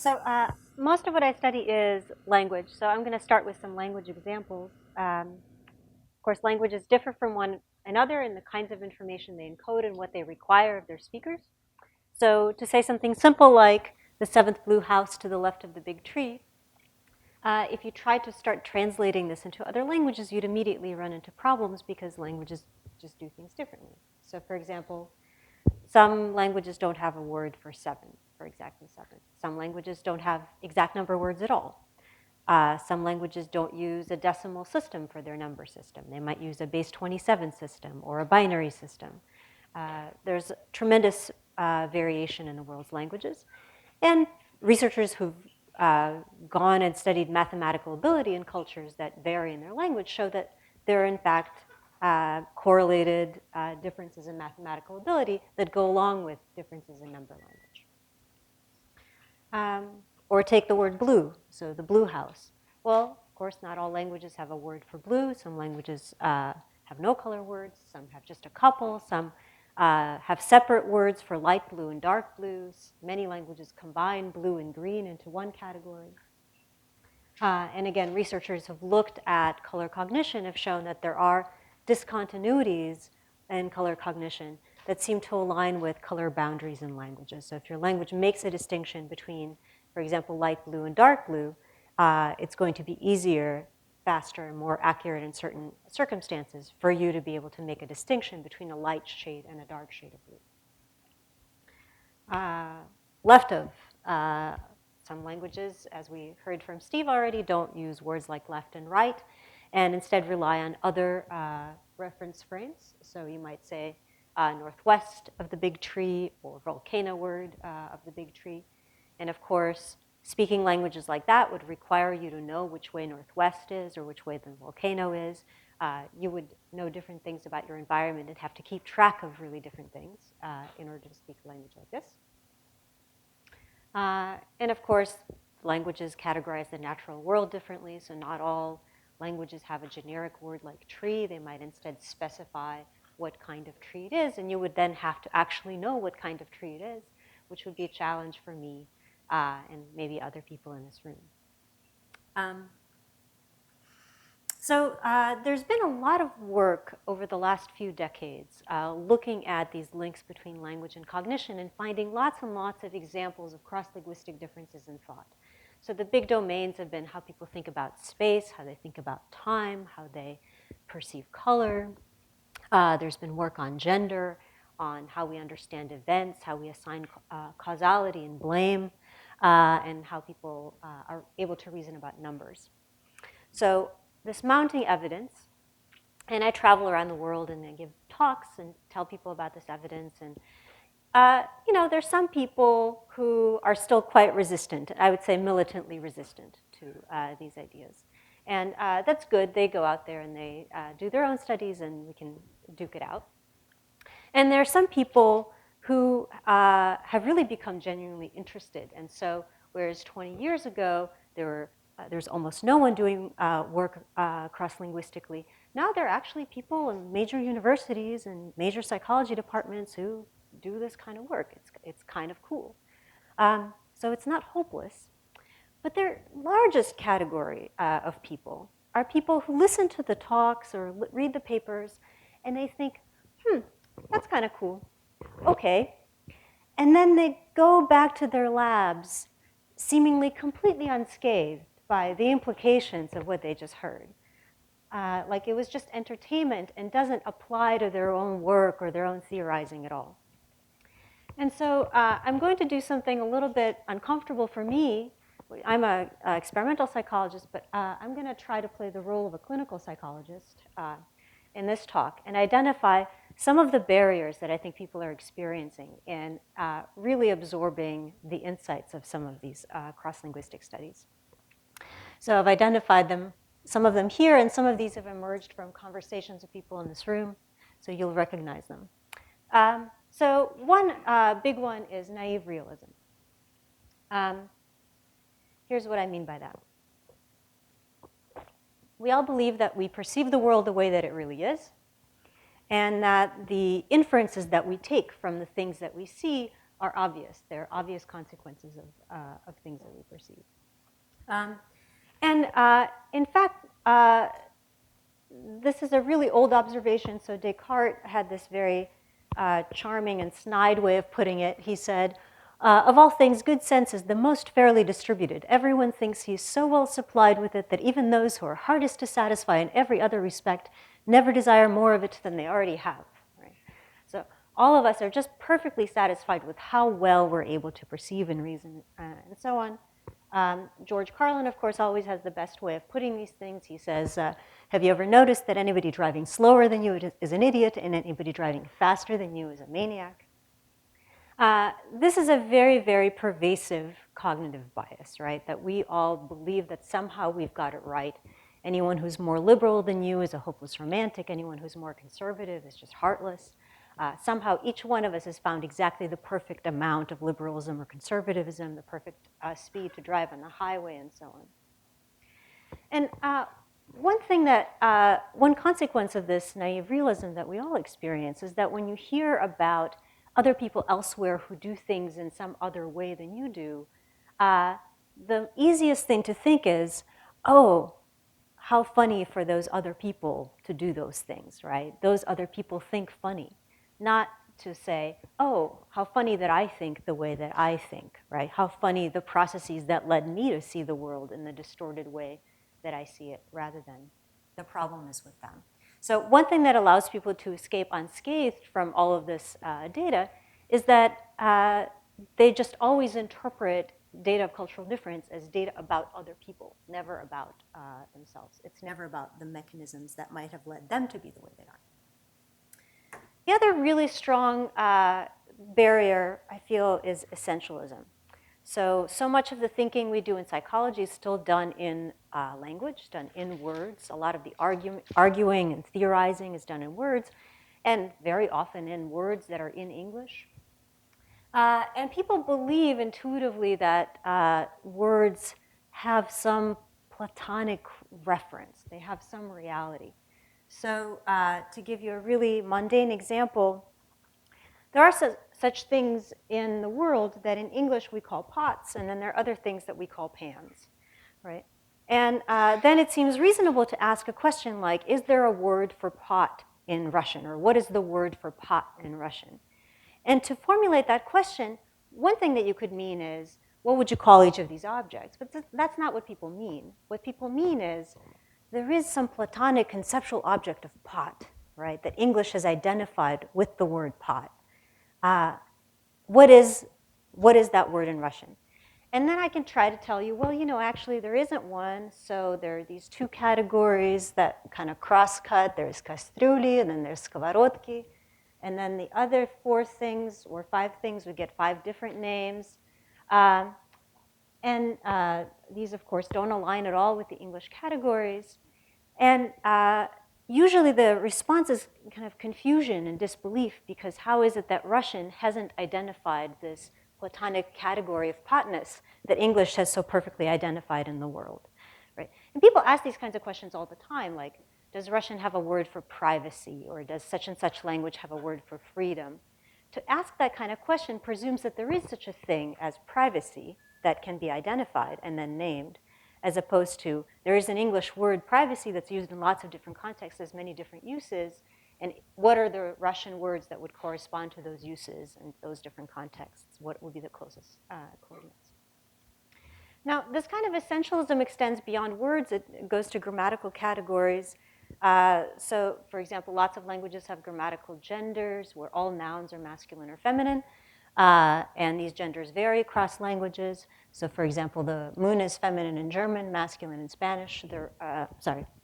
So most of what I study is language. So I'm going to start with some language examples. Of course, languages differ from one another in the kinds of information they encode and what they require of their speakers. So to say something simple like the seventh blue house to the left of the big tree, if you tried to start translating this into other languages, you'd immediately run into problems because languages just do things differently. So for example, some languages don't have a word for seven, for exactly seven. Some languages don't have exact number words at all. Some languages don't use a decimal system for their number system. They might use a base 27 system or a binary system. There's tremendous variation in the world's languages. And researchers who've gone and studied mathematical ability in cultures that vary in their language show that there are, in fact, correlated differences in mathematical ability that go along with differences in number language. Or take the word blue, so the blue house. Well, of course, not all languages have a word for blue. Some languages have no color words. Some have just a couple. Some have separate words for light blue and dark blues. Many languages combine blue and green into one category. And again, researchers have looked at color cognition, have shown that there are discontinuities in color cognition that seem to align with color boundaries in languages. So if your language makes a distinction between, for example, light blue and dark blue, it's going to be easier, faster, and more accurate in certain circumstances for you to be able to make a distinction between a light shade and a dark shade of blue. Left of some languages, as we heard from Steve already, don't use words like left and right, and instead rely on other reference frames. So you might say northwest of the big tree, or volcano word of the big tree. And of course, speaking languages like that would require you to know which way northwest is or which way the volcano is. You would know different things about your environment and have to keep track of really different things in order to speak a language like this. And of course, languages categorize the natural world differently, so not all languages have a generic word like tree. They might instead specify what kind of tree it is, and you would then have to actually know what kind of tree it is, which would be a challenge for me and maybe other people in this room. So there's been a lot of work over the last few decades looking at these links between language and cognition and finding lots and lots of examples of cross-linguistic differences in thought. So the big domains have been how people think about space, how they think about time, how they perceive color. There's been work on gender, on how we understand events, how we assign causality and blame, and how people are able to reason about numbers. So this mounting evidence, and I travel around the world and I give talks and tell people about this evidence. And there's some people who are still quite resistant. I would say militantly resistant to these ideas. And that's good. They go out there and they do their own studies and we can duke it out. And there are some people who have really become genuinely interested. And so whereas 20 years ago, there's almost no one doing work cross-linguistically. Now there are actually people in major universities and major psychology departments who do this kind of work. It's kind of cool. So it's not hopeless. But their largest category of people are people who listen to the talks or read the papers, and they think, that's kind of cool. Okay. And then they go back to their labs seemingly completely unscathed by the implications of what they just heard. Like it was just entertainment and doesn't apply to their own work or their own theorizing at all. And so I'm going to do something a little bit uncomfortable for me. I'm an experimental psychologist, but I'm going to try to play the role of a clinical psychologist in this talk and identify some of the barriers that I think people are experiencing in really absorbing the insights of some of these cross-linguistic studies. So I've identified them, some of them here, and some of these have emerged from conversations with people in this room, so you'll recognize them. So one big one is naive realism. Here's what I mean by that. We all believe that we perceive the world the way that it really is, and that the inferences that we take from the things that we see are obvious. They're obvious consequences of things that we perceive. In fact, this is a really old observation. So Descartes had this very charming and snide way of putting it. He said, of all things, good sense is the most fairly distributed. Everyone thinks he is so well supplied with it that even those who are hardest to satisfy in every other respect never desire more of it than they already have. Right? So all of us are just perfectly satisfied with how well we're able to perceive and reason and so on. George Carlin, of course, always has the best way of putting these things. He says, have you ever noticed that anybody driving slower than you is an idiot and anybody driving faster than you is a maniac? This is a very, very pervasive cognitive bias, right? That we all believe that somehow we've got it right. Anyone who's more liberal than you is a hopeless romantic. Anyone who's more conservative is just heartless. Somehow each one of us has found exactly the perfect amount of liberalism or conservatism, the perfect speed to drive on the highway, and so on. And one consequence of this naive realism that we all experience is that when you hear about other people elsewhere who do things in some other way than you do, the easiest thing to think is, oh, how funny for those other people to do those things, right? Those other people think funny. Not to say, oh, how funny that I think the way that I think, right? How funny the processes that led me to see the world in the distorted way that I see it, rather than the problem is with them. So one thing that allows people to escape unscathed from all of this data is that they just always interpret data of cultural difference as data about other people, never about themselves. It's never about the mechanisms that might have led them to be the way they are. The other really strong barrier, I feel, is essentialism. So much of the thinking we do in psychology is still done in language, done in words. A lot of the arguing and theorizing is done in words, and very often in words that are in English. And people believe intuitively that words have some Platonic reference. They have some reality. So to give you a really mundane example, there are such things in the world that in English we call pots, and then there are other things that we call pans, right? And then it seems reasonable to ask a question like, is there a word for pot in Russian? Or what is the word for pot in Russian? And to formulate that question, one thing that you could mean is, what would you call each of these objects? But that's not what people mean. What people mean is, there is some Platonic conceptual object of pot, right, that English has identified with the word pot. What is that word in Russian? And then I can try to tell you, well, actually there isn't one. So there are these two categories that kind of cross-cut. There's кастрюли, and then there's сковородки. And then the other 4 things or 5 things would get 5 different names. And these, of course, don't align at all with the English categories. And usually the response is kind of confusion and disbelief, because how is it that Russian hasn't identified this Platonic category of potness that English has so perfectly identified in the world, right? And people ask these kinds of questions all the time, like, does Russian have a word for privacy? Or does such and such language have a word for freedom? To ask that kind of question presumes that there is such a thing as privacy that can be identified and then named, as opposed to there is an English word, privacy, that's used in lots of different contexts, has many different uses, and what are the Russian words that would correspond to those uses and those different contexts? What would be the closest coordinates? Now, this kind of essentialism extends beyond words. It goes to grammatical categories. So, for example, lots of languages have grammatical genders where all nouns are masculine or feminine. And these genders vary across languages. So, for example, the moon is feminine in German, masculine in Spanish. The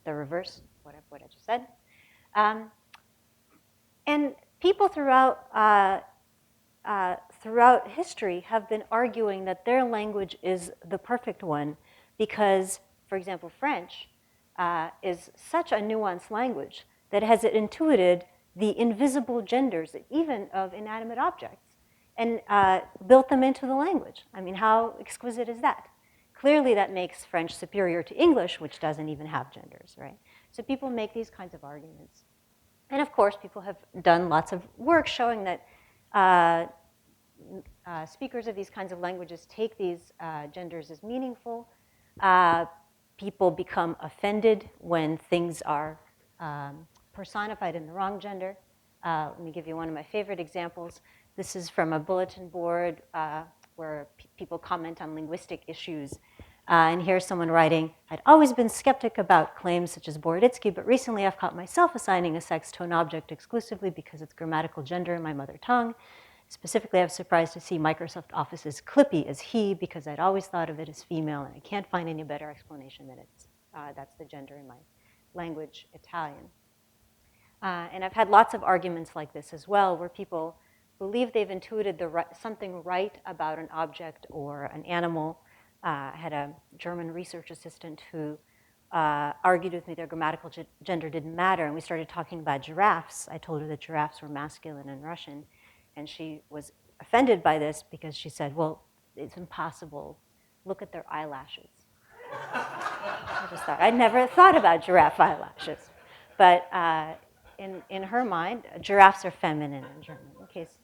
reverse, what I just said. And people throughout history have been arguing that their language is the perfect one because, for example, French is such a nuanced language that has intuited the invisible genders, even of inanimate objects, and built them into the language. I mean, how exquisite is that? Clearly, that makes French superior to English, which doesn't even have genders, right? So people make these kinds of arguments. And of course, people have done lots of work showing that speakers of these kinds of languages take these genders as meaningful. People become offended when things are personified in the wrong gender. Let me give you one of my favorite examples. This is from a bulletin board where people comment on linguistic issues. And here's someone writing, "I'd always been skeptic about claims such as Boroditsky, but recently I've caught myself assigning a sex to an object exclusively because it's grammatical gender in my mother tongue. Specifically, I was surprised to see Microsoft Office's Clippy as he because I'd always thought of it as female, and I can't find any better explanation than that's the gender in my language, Italian." And I've had lots of arguments like this as well, where people believe they've intuited something right about an object or an animal. I had a German research assistant who argued with me their grammatical gender didn't matter, and we started talking about giraffes. I told her that giraffes were masculine in Russian, and she was offended by this because she said, "Well, it's impossible. Look at their eyelashes." I just thought, I'd never thought about giraffe eyelashes. But in her mind, giraffes are feminine in German. In case,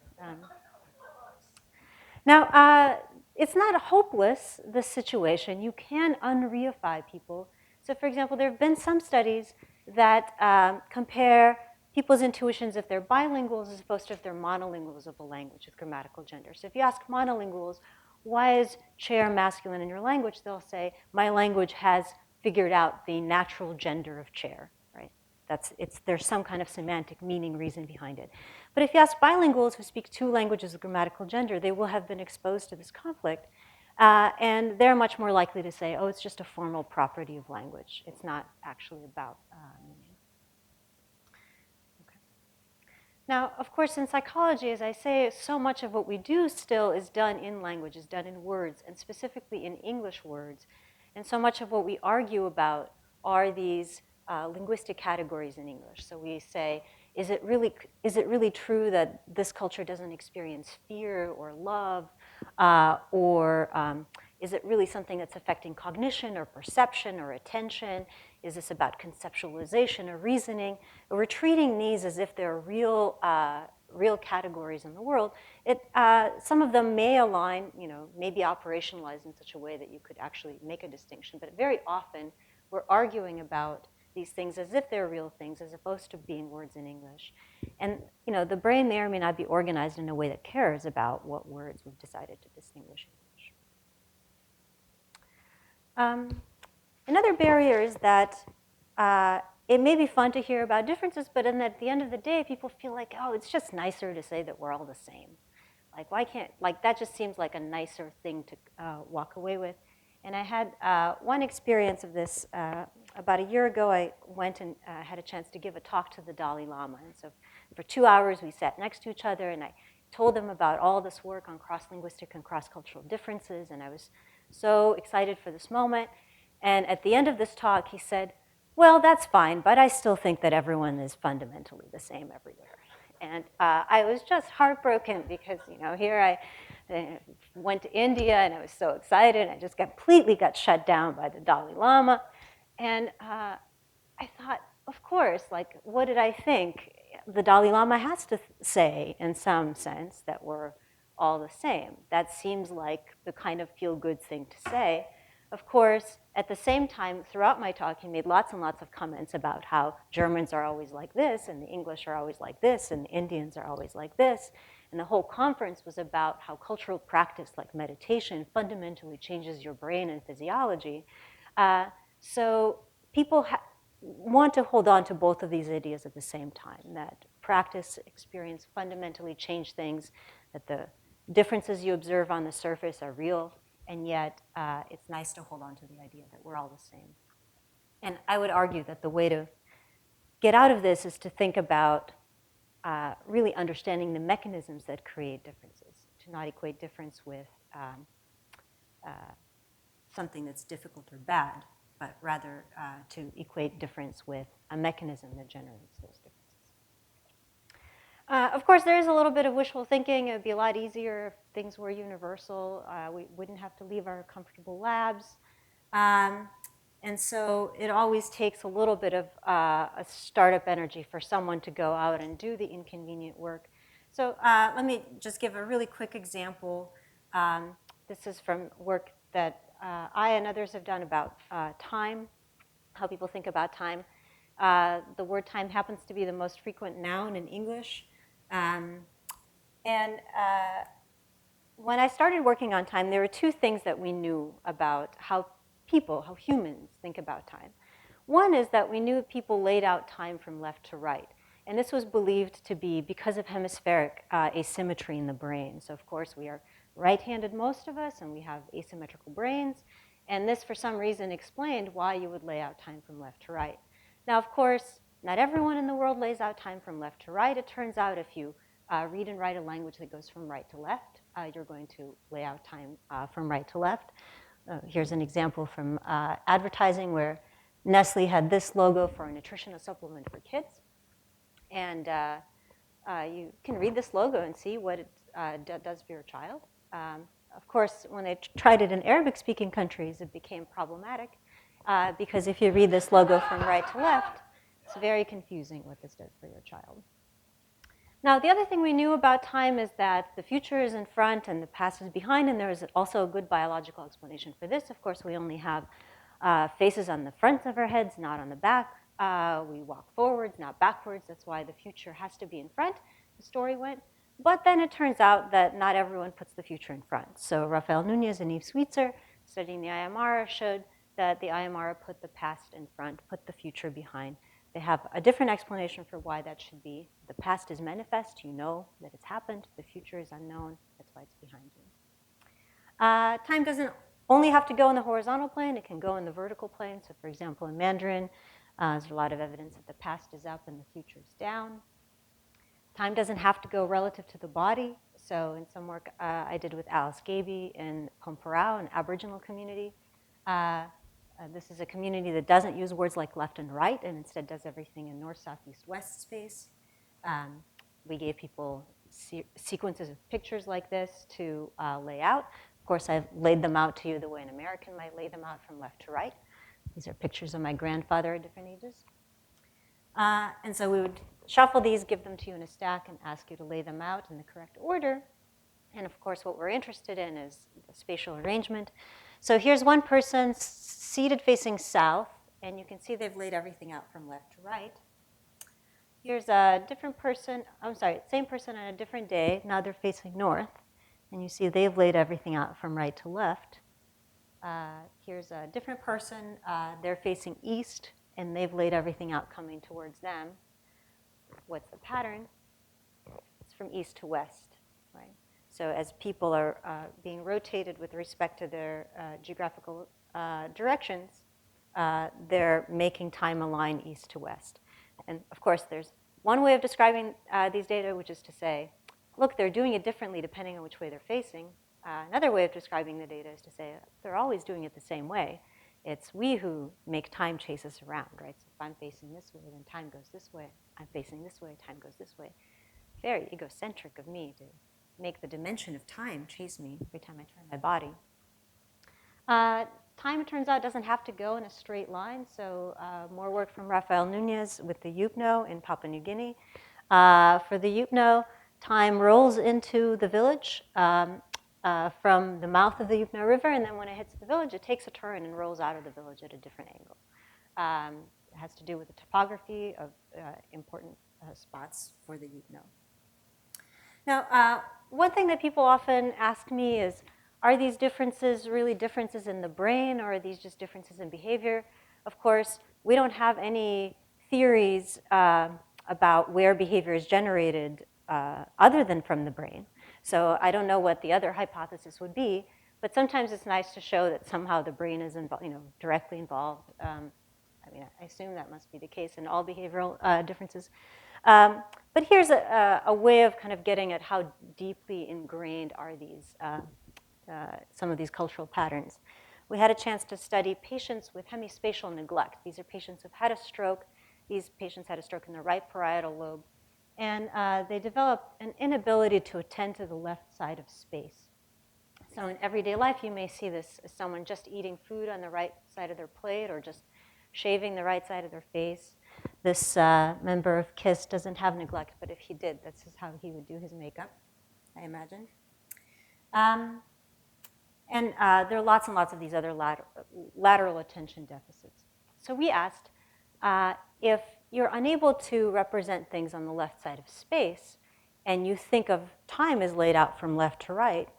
now, it's not hopeless, this situation. You can unreify people. So for example, there have been some studies that compare people's intuitions if they're bilinguals as opposed to if they're monolinguals of a language with grammatical gender. So if you ask monolinguals, why is chair masculine in your language? They'll say, my language has figured out the natural gender of chair, right? There's some kind of semantic meaning reason behind it. But if you ask bilinguals who speak two languages of grammatical gender, they will have been exposed to this conflict. And they're much more likely to say, oh, it's just a formal property of language. It's not actually about meaning. Okay. Now, of course, in psychology, as I say, so much of what we do still is done in language, is done in words, and specifically in English words. And so much of what we argue about are these linguistic categories in English. So we say, is it really true that this culture doesn't experience fear or love? Or is it really something that's affecting cognition or perception or attention? Is this about conceptualization or reasoning? We're treating these as if they're real categories in the world. Some of them may align, may be operationalized in such a way that you could actually make a distinction. But very often, we're arguing about these things as if they're real things, as opposed to being words in English. And the brain may or may not be organized in a way that cares about what words we've decided to distinguish in English. Another barrier is that it may be fun to hear about differences, but at the end of the day, people feel like, oh, it's just nicer to say that we're all the same. Like, why can't, that just seems like a nicer thing to walk away with. And I had one experience of this. About a year ago, I went and had a chance to give a talk to the Dalai Lama. And so for 2 hours, we sat next to each other, and I told them about all this work on cross-linguistic and cross-cultural differences. And I was so excited for this moment. And at the end of this talk, he said, well, that's fine, but I still think that everyone is fundamentally the same everywhere. And I was just heartbroken because, here I went to India, and I was so excited. I just completely got shut down by the Dalai Lama. And I thought, of course, what did I think? The Dalai Lama has to say, in some sense, that we're all the same. That seems like the kind of feel-good thing to say. Of course, at the same time, throughout my talk, he made lots and lots of comments about how Germans are always like this, and the English are always like this, and the Indians are always like this. And the whole conference was about how cultural practice, like meditation, fundamentally changes your brain and physiology. So people want to hold on to both of these ideas at the same time, that practice, experience fundamentally change things, that the differences you observe on the surface are real, and yet it's nice to hold on to the idea that we're all the same. And I would argue that the way to get out of this is to think about really understanding the mechanisms that create differences, to not equate difference with something that's difficult or bad, but rather to equate difference with a mechanism that generates those differences. Of course, there is a little bit of wishful thinking. It would be a lot easier if things were universal. We wouldn't have to leave our comfortable labs. And so it always takes a little bit of a startup energy for someone to go out and do the inconvenient work. So let me just give a really quick example. This is from work that I and others have done about time, how people think about time. The word time happens to be the most frequent noun in English. And when I started working on time, there were two things that we knew about how people, how humans think about time. One is that we knew people laid out time from left to right. And this was believed to be because of hemispheric asymmetry in the brain. So of course we are right-handed, most of us, and we have asymmetrical brains. And this, for some reason, explained why you would lay out time from left to right. Now, of course, not everyone in the world lays out time from left to right. It turns out if you read and write a language that goes from right to left, you're going to lay out time from right to left. Here's an example from advertising where Nestle had this logo for a nutritional supplement for kids. And you can read this logo and see what it does for your child. Of course, when they tried it in Arabic-speaking countries, it became problematic because if you read this logo from right to left, it's very confusing what this does for your child. Now, the other thing we knew about time is that the future is in front and the past is behind, and there is also a good biological explanation for this. Of course, we only have faces on the front of our heads, not on the back. We walk forwards, not backwards. That's why the future has to be in front, the story went. But then it turns out that not everyone puts the future in front. So Rafael Nunez and Yves Sweetser, studying the Aymara, showed that the Aymara put the past in front, put the future behind. They have a different explanation for why that should be. The past is manifest. You know that it's happened. The future is unknown. That's why it's behind you. Time doesn't only have to go in the horizontal plane. It can go in the vertical plane. So for example, in Mandarin, there's a lot of evidence that the past is up and the future is down. Time doesn't have to go relative to the body. So in some work I did with Alice Gaby in Pomparau, an Aboriginal community, this is a community that doesn't use words like left and right and instead does everything in north, south, east, west space. We gave people sequences of pictures like this to lay out. Of course, I've laid them out to you the way an American might lay them out from left to right. These are pictures of my grandfather at different ages. And so we would shuffle these, give them to you in a stack, and ask you to lay them out in the correct order. And of course, what we're interested in is the spatial arrangement. So here's one person seated facing south, and you can see they've laid everything out from left to right. Here's a different person, same person on a different day. Now they're facing north, and you see they've laid everything out from right to left. Here's a different person. They're facing east, and they've laid everything out coming towards them. What's the pattern? It's from east to west, right? So as people are being rotated with respect to their geographical directions, they're making time align east to west. And of course, there's one way of describing these data, which is to say, look, they're doing it differently depending on which way they're facing. Another way of describing the data is to say, they're always doing it the same way. It's we who make time chase us around, right? So if I'm facing this way, then time goes this way. I'm facing this way, time goes this way. Very egocentric of me to make the dimension of time chase me every time I turn my body. Time, it turns out, doesn't have to go in a straight line. So more work from Rafael Nunez with the Yupno in Papua New Guinea. For the Yupno, time rolls into the village from the mouth of the Yupno River, and then when it hits the village, it takes a turn and rolls out of the village at a different angle. It has to do with the topography of important spots for the Yupno. Now, one thing that people often ask me is, are these differences really differences in the brain, or are these just differences in behavior? Of course, we don't have any theories about where behavior is generated other than from the brain. So I don't know what the other hypothesis would be, but sometimes it's nice to show that somehow the brain is directly involved. I mean, I assume that must be the case in all behavioral differences. But here's a way of kind of getting at how deeply ingrained are these, some of these cultural patterns. We had a chance to study patients with hemispatial neglect. These are patients who've had a stroke. These patients had a stroke in the right parietal lobe. And they developed an inability to attend to the left side of space. So in everyday life, you may see this as someone just eating food on the right side of their plate or just shaving the right side of their face. this member of KISS doesn't have neglect, but if he did, this is how he would do his makeup, I imagine. And there are lots and lots of these other lateral attention deficits. So we asked if you're unable to represent things on the left side of space, and you think of time as laid out from left to right,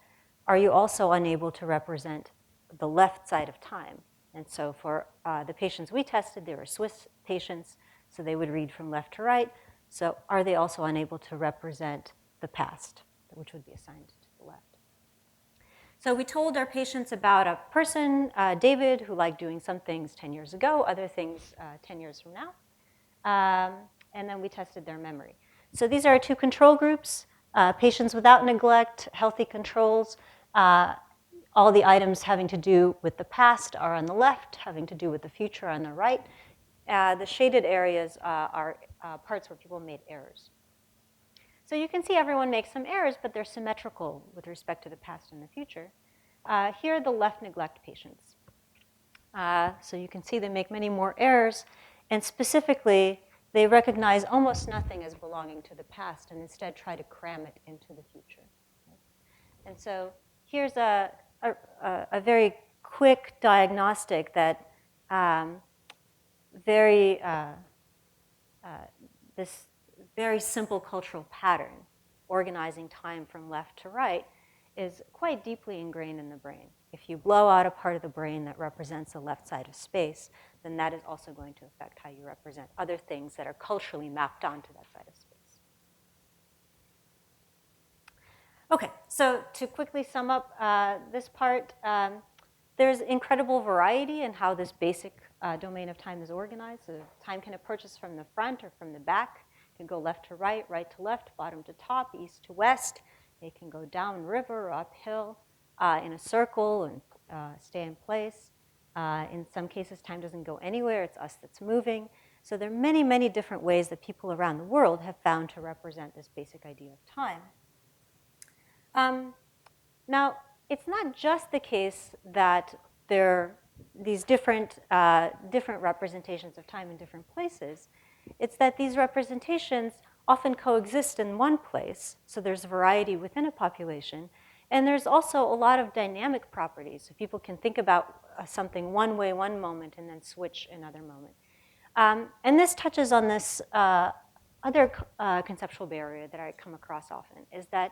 are you also unable to represent the left side of time? And so for the patients we tested, they were Swiss patients, so they would read from left to right. So are they also unable to represent the past, which would be assigned to the left? So we told our patients about a person, David, who liked doing some things 10 years ago, other things 10 years from now. And then we tested their memory. So these are our two control groups, patients without neglect, healthy controls. All the items having to do with the past are on the left, having to do with the future on the right. The shaded areas are parts where people made errors. So you can see everyone makes some errors, but they're symmetrical with respect to the past and the future. Here are the left neglect patients. So you can see they make many more errors, and specifically, they recognize almost nothing as belonging to the past and instead try to cram it into the future. And so here's a very quick diagnostic that this very simple cultural pattern, organizing time from left to right, is quite deeply ingrained in the brain. If you blow out a part of the brain that represents the left side of space, then that is also going to affect how you represent other things that are culturally mapped onto that side of space. Okay, so to quickly sum up this part, there's incredible variety in how this basic domain of time is organized. So time can approach us from the front or from the back. It can go left to right, right to left, bottom to top, east to west. It can go down river or uphill in a circle and stay in place. In some cases, time doesn't go anywhere. It's us that's moving. So there are many, many different ways that people around the world have found to represent this basic idea of time. Now, it's not just the case that there are these different representations of time in different places. It's that these representations often coexist in one place, so there's variety within a population, and there's also a lot of dynamic properties. So people can think about something one way one moment and then switch another moment. And this touches on this other conceptual barrier that I come across often, is that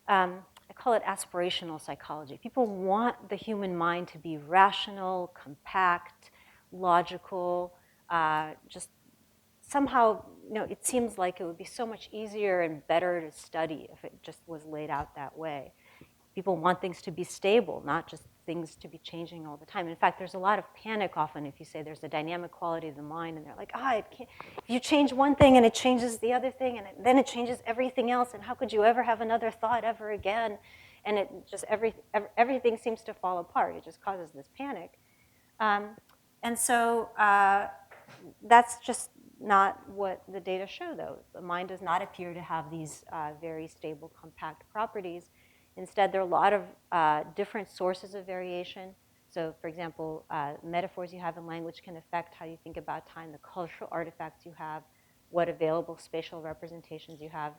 I call it aspirational psychology. People want the human mind to be rational, compact, logical, just somehow, it seems like it would be so much easier and better to study if it just was laid out that way. People want things to be stable, not just things to be changing all the time. In fact, there's a lot of panic often if you say there's a dynamic quality of the mind, and they're like, if you change one thing and it changes the other thing, and then it changes everything else, and how could you ever have another thought ever again? And it just, everything seems to fall apart. It just causes this panic. And so that's just not what the data show, though. The mind does not appear to have these very stable, compact properties. Instead, there are a lot of different sources of variation. So, for example, metaphors you have in language can affect how you think about time, the cultural artifacts you have, what available spatial representations you have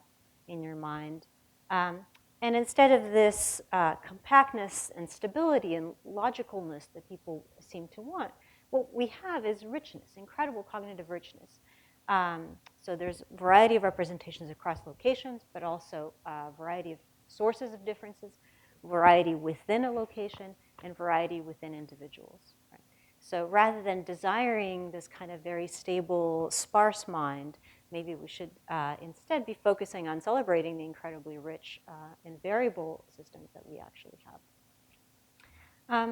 in your mind. And instead of this compactness and stability and logicalness that people seem to want, what we have is richness, incredible cognitive richness. So there's a variety of representations across locations, but also a variety of sources of differences, variety within a location, and variety within individuals. Right? So rather than desiring this kind of very stable, sparse mind, maybe we should instead be focusing on celebrating the incredibly rich and variable systems that we actually have.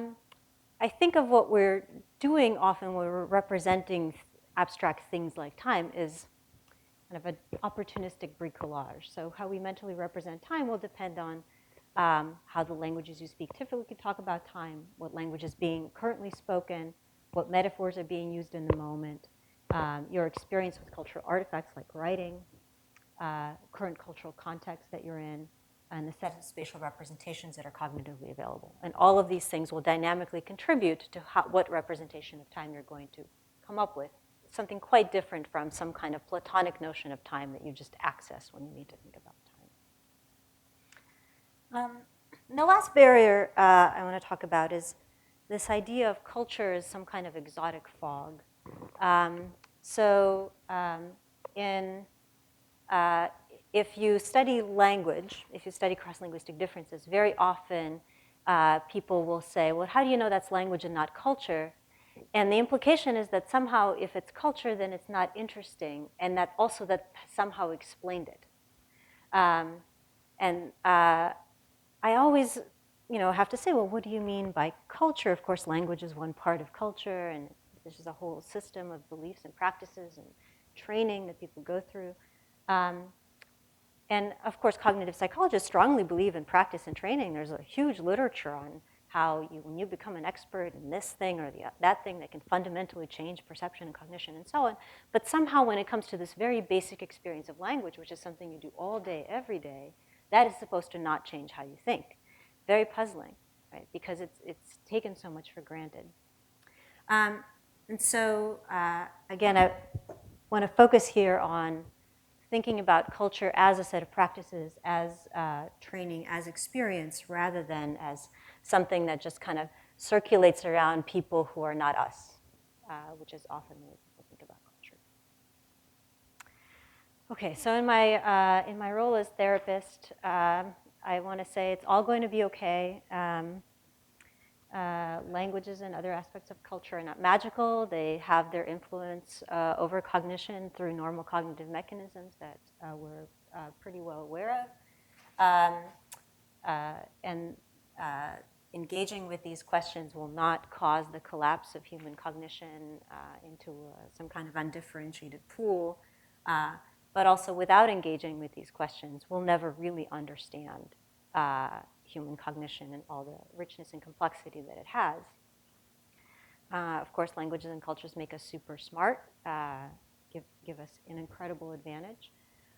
I think of what we're doing often when we're representing abstract things like time is kind of an opportunistic bricolage. So how we mentally represent time will depend on how the languages you speak typically talk about time, what language is being currently spoken, what metaphors are being used in the moment, your experience with cultural artifacts like writing, current cultural context that you're in, and the set of spatial representations that are cognitively available. And all of these things will dynamically contribute to what representation of time you're going to come up with something quite different from some kind of Platonic notion of time that you just access when you need to think about time. The last barrier I want to talk about is this idea of culture as some kind of exotic fog. If you study language, if you study cross-linguistic differences, very often people will say, well, how do you know that's language and not culture? And the implication is that somehow if it's culture, then it's not interesting, and that also that somehow explained it. I always, have to say, well, what do you mean by culture? Of course, language is one part of culture, and this is a whole system of beliefs and practices and training that people go through. And of course, cognitive psychologists strongly believe in practice and training. There's a huge literature on how when you become an expert in this thing or that thing, that can fundamentally change perception and cognition and so on. But somehow when it comes to this very basic experience of language, which is something you do all day, every day, that is supposed to not change how you think. Very puzzling, right? Because it's taken so much for granted. Again, I want to focus here on thinking about culture as a set of practices, as training, as experience, rather than as something that just kind of circulates around people who are not us, which is often the way people think about culture. Okay, so in my role as therapist, I want to say it's all going to be okay. Languages and other aspects of culture are not magical. They have their influence over cognition through normal cognitive mechanisms that we're pretty well aware of. Engaging with these questions will not cause the collapse of human cognition into some kind of undifferentiated pool. But also, without engaging with these questions, we'll never really understand human cognition and all the richness and complexity that it has. Of course, languages and cultures make us super smart, give us an incredible advantage.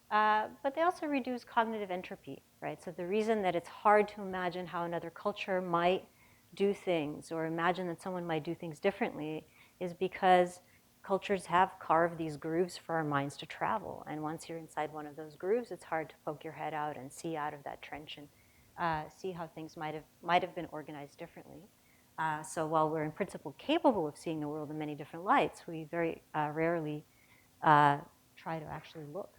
But they also reduce cognitive entropy, right? So the reason that it's hard to imagine how another culture might do things or imagine that someone might do things differently is because cultures have carved these grooves for our minds to travel. And once you're inside one of those grooves, it's hard to poke your head out and see out of that trench and see how things might have been organized differently. So while we're in principle capable of seeing the world in many different lights, we very rarely try to actually look.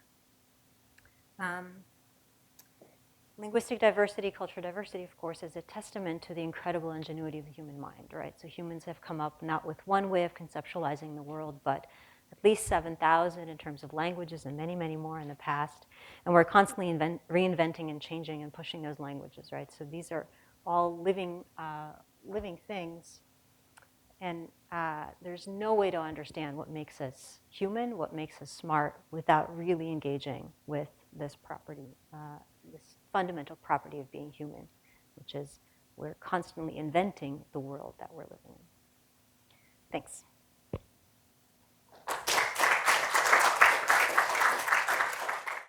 Linguistic diversity, cultural diversity, of course, is a testament to the incredible ingenuity of the human mind, right? So humans have come up not with one way of conceptualizing the world, but at least 7,000 in terms of languages and many, many more in the past. And we're constantly reinventing and changing and pushing those languages, right? So these are all living things. And there's no way to understand what makes us human, what makes us smart, without really engaging with this property, this fundamental property of being human, which is we're constantly inventing the world that we're living in. Thanks.